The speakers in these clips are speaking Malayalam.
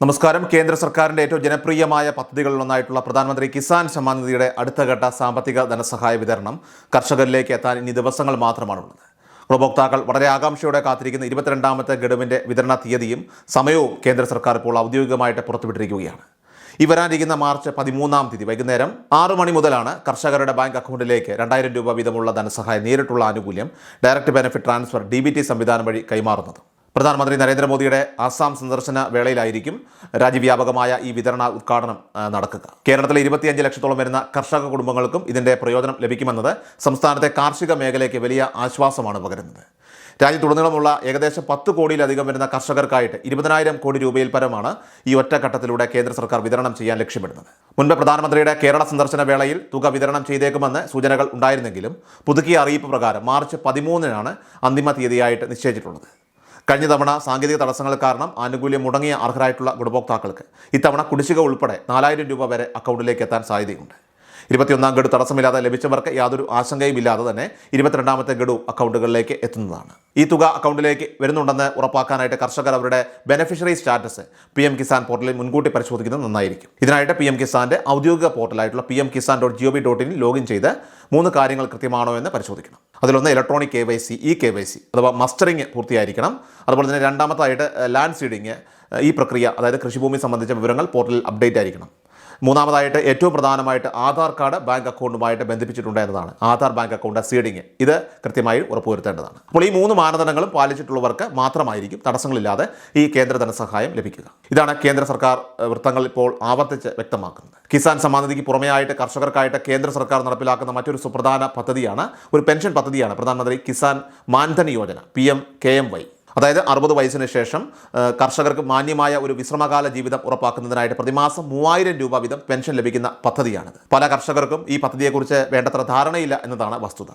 നമസ്കാരം. കേന്ദ്ര സർക്കാരിന്റെ ഏറ്റവും ജനപ്രിയമായ പദ്ധതികളിലൊന്നായിട്ടുള്ള പ്രധാനമന്ത്രി കിസാൻ സമ്മാൻ നിധിയുടെ അടുത്തഘട്ട സാമ്പത്തിക ധനസഹായ വിതരണം കർഷകരിലേക്ക് എത്താൻ ഇനി ദിവസങ്ങൾ മാത്രമാണുള്ളത്. ഉപഭോക്താക്കൾ വളരെ ആകാംക്ഷയോടെ കാത്തിരിക്കുന്ന 22ാമത്തെ ഗഡുവിന്റെ വിതരണ തീയതിയും സമയവും കേന്ദ്ര സർക്കാർ ഇപ്പോൾ ഔദ്യോഗികമായിട്ട് പുറത്തുവിട്ടിരിക്കുകയാണ്. ഈ വരാനിരിക്കുന്ന മാർച്ച് 13-ാം തീയതി വൈകുന്നേരം 6 മണി മുതലാണ് കർഷകരുടെ ബാങ്ക് അക്കൗണ്ടിലേക്ക് 2000 രൂപ വീതമുള്ള ധനസഹായം നേരിട്ടുള്ള ആനുകൂല്യം ഡയറക്റ്റ് ബെനിഫിറ്റ് ട്രാൻസ്ഫർ DBT സംവിധാനം വഴി കൈമാറുന്നത്. പ്രധാനമന്ത്രി നരേന്ദ്രമോദിയുടെ ആസാം സന്ദർശന വേളയിലായിരിക്കും രാജ്യവ്യാപകമായ ഈ വിതരണ ഉദ്ഘാടനം നടക്കുക. കേരളത്തിലെ 25 ലക്ഷത്തോളം വരുന്ന കർഷക കുടുംബങ്ങൾക്കും ഇതിന്റെ പ്രയോജനം ലഭിക്കുമെന്നത് സംസ്ഥാനത്തെ കാർഷിക മേഖലയ്ക്ക് വലിയ ആശ്വാസമാണ് പകരുന്നത്. രാജ്യത്തുടനീളമുള്ള ഏകദേശം 10 കോടിയിലധികം വരുന്ന കർഷകർക്കായിട്ട് 20,000 കോടി രൂപയിൽ പരമാണ് ഈ ഒറ്റഘട്ടത്തിലൂടെ കേന്ദ്ര സർക്കാർ വിതരണം ചെയ്യാൻ ലക്ഷ്യമിടുന്നത്. മുൻപ് പ്രധാനമന്ത്രിയുടെ കേരള സന്ദർശന വേളയിൽ തുക വിതരണം ചെയ്തേക്കുമെന്ന് സൂചനകൾ ഉണ്ടായിരുന്നെങ്കിലും പുതുക്കിയ അറിയിപ്പ് പ്രകാരം മാർച്ച് 13-നാണ് അന്തിമ തീയതിയായിട്ട് നിശ്ചയിച്ചിട്ടുള്ളത്. കഴിഞ്ഞ തവണ സാങ്കേതിക തടസ്സങ്ങൾ കാരണം ആനുകൂല്യം മുടങ്ങിയ അർഹരായിട്ടുള്ള ഗുണഭോക്താക്കൾക്ക് ഇത്തവണ കുടിശ്ശിക ഉൾപ്പെടെ 4000 രൂപ വരെ അക്കൗണ്ടിലേക്ക് എത്താൻ സാധ്യതയുണ്ട്. 21ാം ഗഡു തടസ്സമില്ലാതെ ലഭിച്ചവർക്ക് യാതൊരു ആശങ്കയും ഇല്ലാതെ തന്നെ 22ാമത്തെ ഗഡു അക്കൗണ്ടുകളിലേക്ക് എത്തുന്നതാണ്. ഈ തുക അക്കൗണ്ടിലേക്ക് വരുന്നുണ്ടെന്ന് ഉറപ്പാക്കാനായിട്ട് കർഷകർ അവരുടെ ബെനിഫിഷ്യറി സ്റ്റാറ്റസ് PM കിസാൻ പോർട്ടലിൽ മുൻകൂട്ടി പരിശോധിക്കുന്നത് നന്നായിരിക്കും. ഇതിനായിട്ട് PM കിസാന്റെ ഔദ്യോഗിക പോർട്ടലായിട്ടുള്ള pmkisan.gov.in ലോഗിൻ ചെയ്ത് 3 കാര്യങ്ങൾ കൃത്യമാണോ എന്ന് പരിശോധിക്കണം. അതിലൊന്ന് ഇലക്ട്രോണിക് KYC, KYC അഥവാ മസ്റ്ററിങ് പൂർത്തിയായിരിക്കണം. അതുപോലെ തന്നെ രണ്ടാമതായിട്ട് ലാൻഡ് സീഡിങ്, ഈ പ്രക്രിയ അതായത് കൃഷിഭൂമി സംബന്ധിച്ച വിവരങ്ങൾ പോർട്ടലിൽ അപ്ഡേറ്റ് ആയിരിക്കണം. മൂന്നാമതായിട്ട് ഏറ്റവും പ്രധാനമായിട്ട് ആധാർ കാർഡ് ബാങ്ക് അക്കൗണ്ടുമായിട്ട് ബന്ധിപ്പിച്ചിട്ടുണ്ട് എന്നതാണ്. ആധാർ ബാങ്ക് അക്കൗണ്ട് സീഡിങ് ഇത് കൃത്യമായി ഉറപ്പുവരുത്തേണ്ടതാണ്. അപ്പോൾ ഈ 3 മാനദണ്ഡങ്ങളും പാലിച്ചിട്ടുള്ളവർക്ക് മാത്രമായിരിക്കും തടസ്സങ്ങളില്ലാതെ ഈ കേന്ദ്ര ധനസഹായം ലഭിക്കുക. ഇതാണ് കേന്ദ്ര സർക്കാർ വൃത്തങ്ങൾ ഇപ്പോൾ ആവർത്തിച്ച് വ്യക്തമാക്കുന്നത്. കിസാൻ സമ്മാൻ നിധിക്ക് പുറമെയായിട്ട് കർഷകർക്കായിട്ട് കേന്ദ്ര സർക്കാർ നടപ്പിലാക്കുന്ന മറ്റൊരു സുപ്രധാന പദ്ധതിയാണ്, ഒരു പെൻഷൻ പദ്ധതിയാണ് പ്രധാനമന്ത്രി കിസാൻ മാൻധൻ യോജന PMKMY. അതായത് 60 വയസ്സിന് ശേഷം കർഷകർക്ക് മാന്യമായ ഒരു വിശ്രമകാല ജീവിതം ഉറപ്പാക്കുന്നതിനായിട്ട് പ്രതിമാസം 3000 രൂപ വീതം പെൻഷൻ ലഭിക്കുന്ന പദ്ധതിയാണിത്. പല കർഷകർക്കും ഈ പദ്ധതിയെക്കുറിച്ച് വേണ്ടത്ര ധാരണയില്ല എന്നതാണ് വസ്തുത.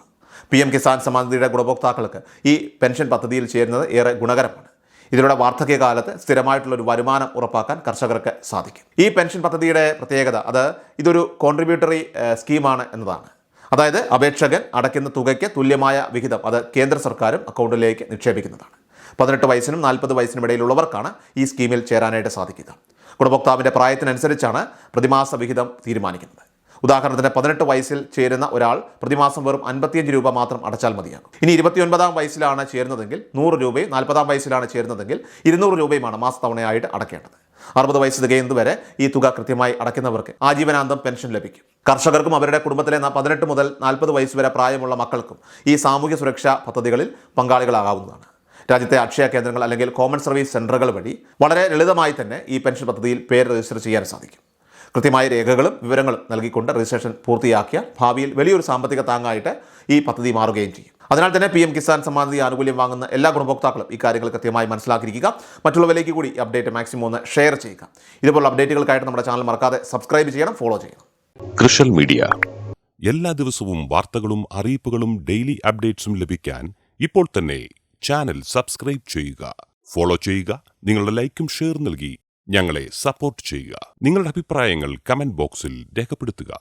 PM കിസാൻ സമ്മാൻ നിധിയുടെ ഗുണഭോക്താക്കൾക്ക് ഈ പെൻഷൻ പദ്ധതിയിൽ ചേരുന്നത് ഏറെ ഗുണകരമാണ്. ഇതിലൂടെ വാർദ്ധക്യകാലത്ത് സ്ഥിരമായിട്ടുള്ളൊരു വരുമാനം ഉറപ്പാക്കാൻ കർഷകർക്ക് സാധിക്കും. ഈ പെൻഷൻ പദ്ധതിയുടെ പ്രത്യേകത ഇതൊരു കോൺട്രിബ്യൂട്ടറി സ്കീമാണ് എന്നതാണ്. അതായത് അപേക്ഷകൻ അടയ്ക്കുന്ന തുകയ്ക്ക് തുല്യമായ വിഹിതം അത് കേന്ദ്ര സർക്കാരും അക്കൗണ്ടിലേക്ക് നിക്ഷേപിക്കുന്നതാണ്. 18 വയസ്സിനും 40 വയസ്സിനും ഇടയിലുള്ളവർക്കാണ് ഈ സ്കീമിൽ ചേരാനായിട്ട് സാധിക്കുക. ഗുണഭോക്താവിൻ്റെ പ്രായത്തിനനുസരിച്ചാണ് പ്രതിമാസ വിഹിതം തീരുമാനിക്കുന്നത്. ഉദാഹരണത്തിന് 18 വയസ്സിൽ ചേരുന്ന ഒരാൾ പ്രതിമാസം വെറും 55 രൂപ മാത്രം അടച്ചാൽ മതിയാകും. ഇനി 29ാം വയസ്സിലാണ് ചേരുന്നതെങ്കിൽ 100 രൂപയും, 40ാം വയസ്സിലാണ് ചേരുന്നതെങ്കിൽ 200 രൂപയുമാണ് മാസത്തവണയായിട്ട് അടയ്ക്കേണ്ടത്. 60 വയസ്സ് തികയുന്നത് വരെ ഈ തുക കൃത്യമായി അടയ്ക്കുന്നവർക്ക് ആജീവനാന്തം പെൻഷൻ ലഭിക്കും. കർഷകർക്കും അവരുടെ കുടുംബത്തിലെ 18 മുതൽ 40 വയസ്സ് വരെ പ്രായമുള്ള മക്കൾക്കും ഈ സാമൂഹ്യ സുരക്ഷാ പദ്ധതികളിൽ പങ്കാളികളാകാവുന്നതാണ്. രാജ്യത്തെ അക്ഷയ കേന്ദ്രങ്ങൾ അല്ലെങ്കിൽ കോമൺ സർവീസ് സെൻ്ററുകൾ വഴി വളരെ ലളിതമായി തന്നെ ഈ പെൻഷൻ പദ്ധതിയിൽ പേര് രജിസ്റ്റർ ചെയ്യാൻ സാധിക്കും. കൃത്യമായ രേഖകളും വിവരങ്ങളും നൽകിക്കൊണ്ട് രജിസ്ട്രേഷൻ പൂർത്തിയാക്കിയ ഭാവിയിൽ വലിയൊരു സാമ്പത്തിക താങ്ങായിട്ട് ഈ പദ്ധതി മാറുകയും ചെയ്യും. അതിനാൽ തന്നെ PM കിസാൻ സമ്മാൻ നിധി ആനുകൂല്യം വാങ്ങുന്ന എല്ലാ ഗുണഭോക്താക്കളും ഈ കാര്യങ്ങൾ കൃത്യമായി മനസ്സിലാക്കിയിരിക്കുക. മറ്റുള്ളവരിലേക്ക് കൂടി ഈ അപ്ഡേറ്റ് മാക്സിമം ഒന്ന് ഷെയർ ചെയ്യുക. ഇതുപോലുള്ള അപ്ഡേറ്റുകൾക്കായിട്ട് നമ്മുടെ ചാനൽ മറക്കാതെ സബ്സ്ക്രൈബ് ചെയ്യണം, ഫോളോ ചെയ്യണം. കൃഷൽ മീഡിയ എല്ലാ ദിവസവും വാർത്തകളും അറിയിപ്പുകളും ഡെയിലി അപ്ഡേറ്റ്സും ലഭിക്കാൻ ഇപ്പോൾ തന്നെ ചാനൽ സബ്സ്ക്രൈബ് ചെയ്യുക, ഫോളോ ചെയ്യുക. നിങ്ങളുടെ ലൈക്കും ഷെയർ നൽകി ഞങ്ങളെ സപ്പോർട്ട് ചെയ്യുക. നിങ്ങളുടെ അഭിപ്രായങ്ങൾ കമന്റ് ബോക്സിൽ രേഖപ്പെടുത്തുക.